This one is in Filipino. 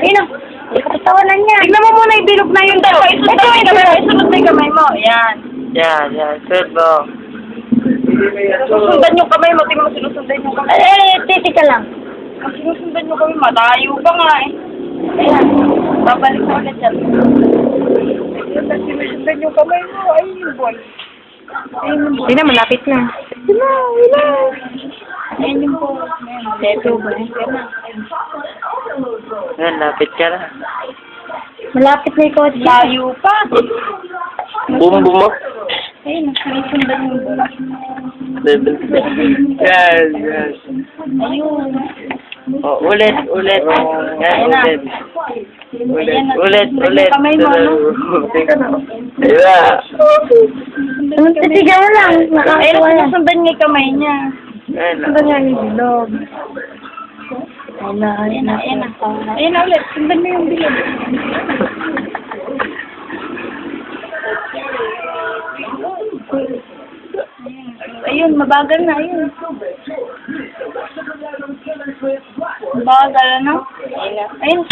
Ayun o. Kapatawanan niya. Tignan mo muna, ibilog na yung dalawa. Isunod na yung kamay mo. Yan. Yan. Sunod mo. Susundan yung kamay mo. Tingnan mo, sinusundan yung kamay. Titi ka lang. Ang sinusundan yung kamay mo. Malayo pa nga eh. Ayan. Babalik na ulit yan. Sinusundan yung kamay mo. Ayun yung boy. Ayun yung boy. Hindi na, malapit na. Ayun yung boy. Ito ba? Yan, lapit ka na. Malapit na yung kotse. Layo pa. Bumbo mo. Ayun, sinusundan yung boy. Yan. Ayun. Oh, ulit. Yan, ulit. Yung kamay mo, ano? Ayun. Anong titigan mo lang? Ayun, sinusundan niya yung kamay niya. Yan. Sundan niya yung bilog. Ayun na. Ayun na ulit. Sundan mo yung bilog. Ayun, mabagal na. Ayun. Mabagal, ano? Ayun. Ayun.